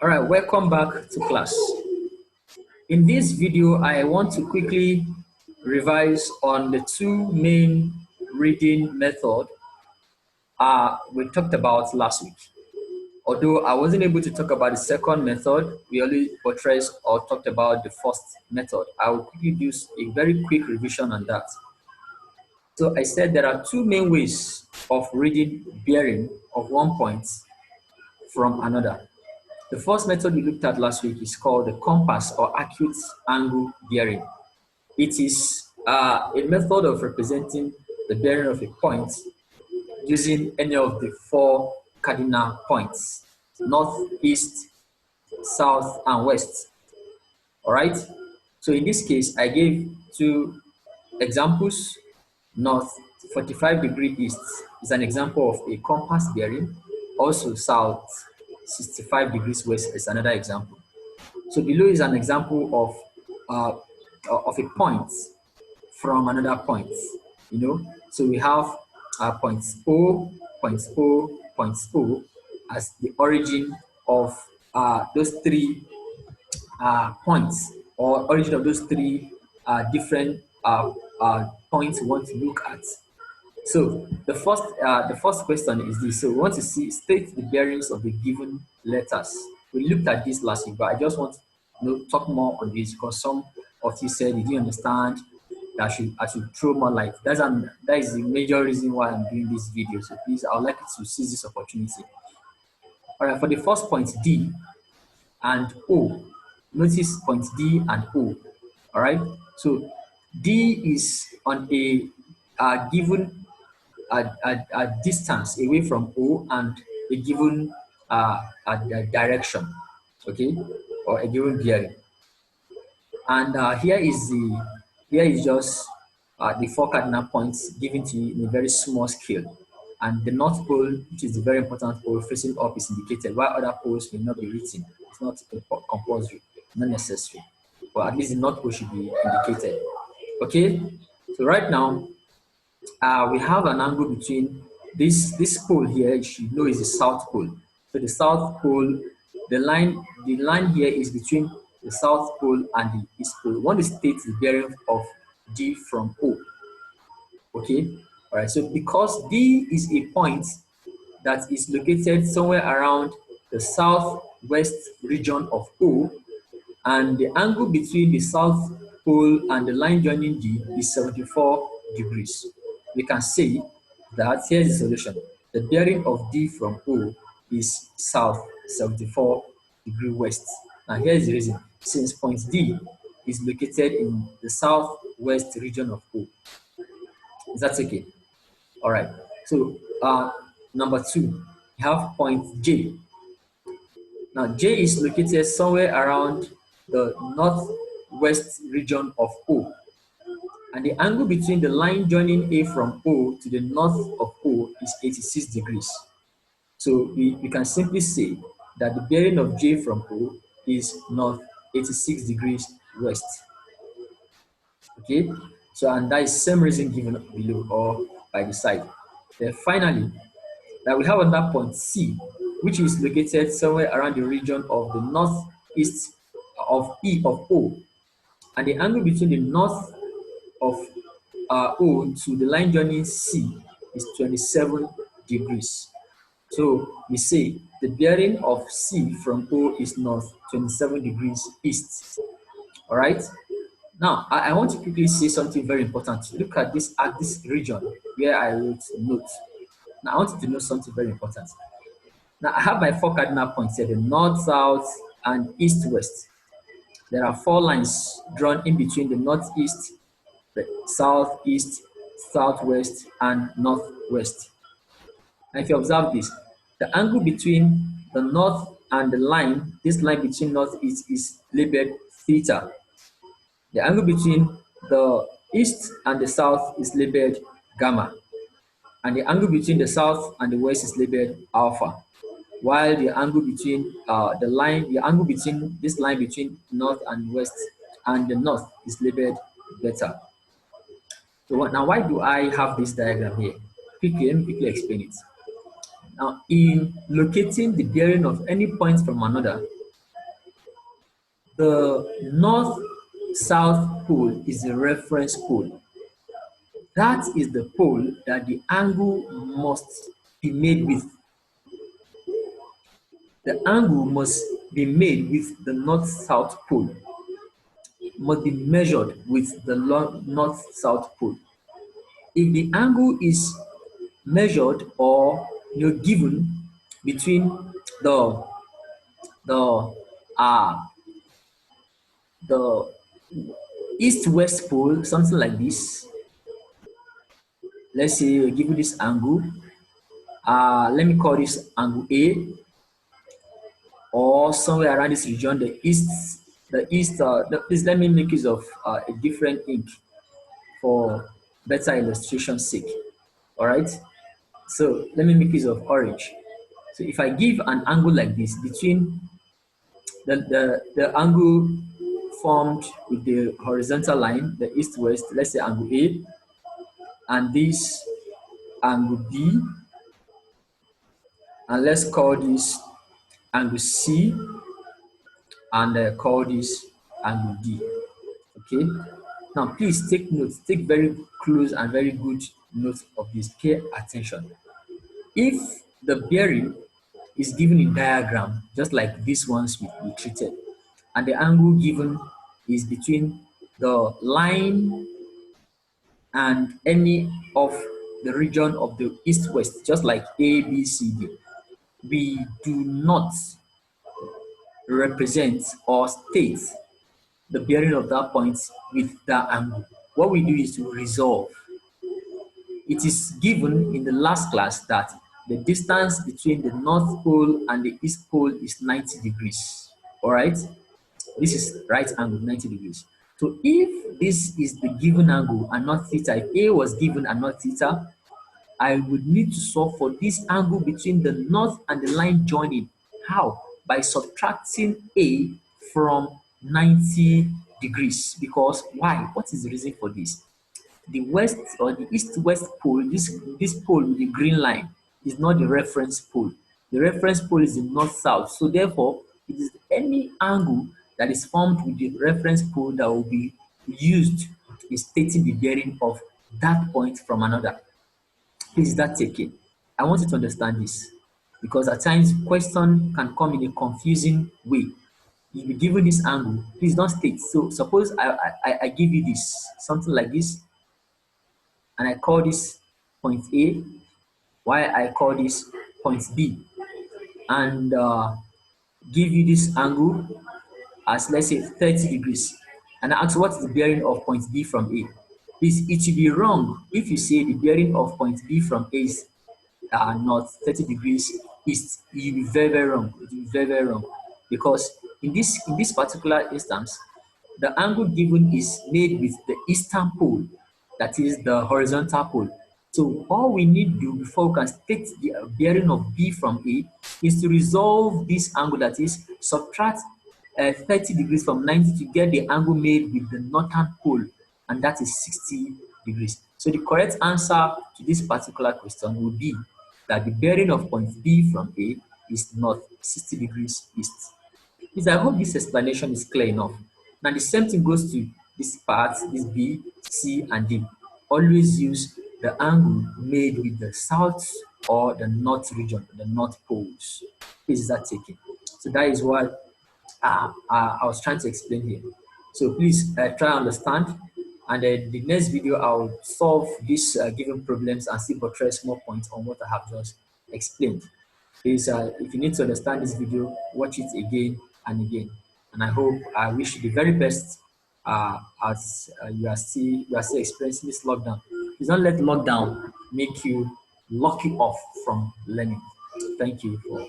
All right, welcome back to class. In this video, I want to quickly revise on the two main reading methods we talked about last week. Although I wasn't able to talk about the second method, we only portrayed or talked about the first method. I will quickly do a very quick revision on that. So I said there are two main ways of reading bearing of one point from another. The first method we looked at last week is called the compass or acute angle bearing. It is a method of representing the bearing of a point using any of the four cardinal points: north, east, south, and west. All right. So in this case, I gave two examples. North 45-degree east is an example of a compass bearing. Also south 65 degrees west is another example. So below is an example of a point from another point. So we have points O, points O, points O as the origin of those three points, or origin of those three different points we want to look at. So the first question is this. So we want to state the bearings of the given letters. We looked at this last week, but I just want to talk more on this because some of you said you didn't understand. That I should throw more light. That is the major reason why I'm doing this video. So please, I would like you to seize this opportunity. All right, for the first point, D and O. Notice point D and O. All right, so D is on a given a distance away from O and a given a direction, okay, or a given bearing. And here is just the four cardinal points given to you in a very small scale. And the north pole, which is the very important pole facing up, is indicated, while other poles may not be written. It's not compulsory, not necessary. But at least the north pole should be indicated. Okay, so right now, we have an angle between this pole here. You should know is the south pole. So the south pole, the line here is between the south pole and the east pole. We want to state the bearing of D from O. Okay, all right. So because D is a point that is located somewhere around the southwest region of O, and the angle between the south pole and the line joining D is 74 degrees. We can say that here's the solution. The bearing of D from O is south 74 degree west. Now here's the reason. Since point D is located in the southwest region of O. Is that okay? All right. So number two, we have point J. Now J is located somewhere around the northwest region of O. And the angle between the line joining A from O to the north of O is 86 degrees. So we can simply say that the bearing of J from O is north 86 degrees west. Okay, so and that is same reason given below or by the side. Then finally, we have another point C, which is located somewhere around the region of the northeast of E of O. And the angle between the north of O to the line joining C is 27 degrees. So we say the bearing of C from O is north 27 degrees east. All right. Now I want to quickly say something very important. Look at this region where I wrote note. Now I want you to know something very important. Now I have my four cardinal points here: the north, south, and east, west. There are four lines drawn in between the northeast, the southeast, southwest, and northwest. And if you observe this, the angle between the north and the line, this line between northeast, is labeled theta. The angle between the east and the south is labeled gamma. And the angle between the south and the west is labeled alpha. While the angle between the angle between this line between north and west and the north is labeled beta. So now why do I have this diagram here? Let me quickly explain it. Now, in locating the bearing of any point from another, the north-south pole is the reference pole. That is the pole that the angle must be made with. The angle must be made with the north-south pole, must be measured with the north-south pole. If the angle is measured or given between the the uh the east-west pole, something like this. Let's say we give you this angle. Let me call this angle A, or somewhere around this region, please let me make use of a different ink for better illustration sake. All right. So let me make use of orange. So if I give an angle like this between the angle formed with the horizontal line, the east-west, let's say angle A, and this angle B, and let's call this angle C, and call this angle D. Okay. Now, please take note, take very close and very good note of this. Pay attention. If the bearing is given in diagram, just like these ones we treated, and the angle given is between the line and any of the region of the east-west, just like A, B, C, D, we do not represent or state the bearing of that point with that angle. What we do is to resolve. It is given in the last class that the distance between the north pole and the east pole is 90 degrees. All right? This is right angle, 90 degrees. So if this is the given angle and not theta, if A was given and not theta, I would need to solve for this angle between the north and the line joining. How? By subtracting A from 90 degrees. Because why? What is the reason for this? The west or the east-west pole, this pole with the green line, is not the reference pole. The reference pole is the north-south. So therefore, it is any angle that is formed with the reference pole that will be used in stating the bearing of that point from another. Please, is that taken? I want you to understand this, because at times question can come in a confusing way. If you're given this angle, please don't state. So suppose I give you this, something like this, and I call this point A, while I call this point B, and give you this angle as, let's say, 30 degrees, and I ask what is the bearing of point B from A. Please, it should be wrong if you say the bearing of point B from A is not 30 degrees east. It will be very, very wrong. It will be very, very wrong, because in this particular instance, the angle given is made with the eastern pole, that is the horizontal pole. So all we need to do before we can state the bearing of B from A is to resolve this angle, that is subtract 30 degrees from 90 to get the angle made with the northern pole, and that is 60 degrees. So the correct answer to this particular question will be that the bearing of point B from A is north, 60 degrees east. Please, I hope this explanation is clear enough. Now the same thing goes to this part, this B, C, and D. Always use the angle made with the south or the north region, the north poles. Please, is that taken? So that is what I was trying to explain here. So please try to understand, and then the next video I'll solve these given problems and see buttress more points on what I have just explained. Please, if you need to understand this video, watch it again and again. And I wish you the very best as you are still experiencing this lockdown. Please don't let lockdown make you lock you off from learning. Thank you for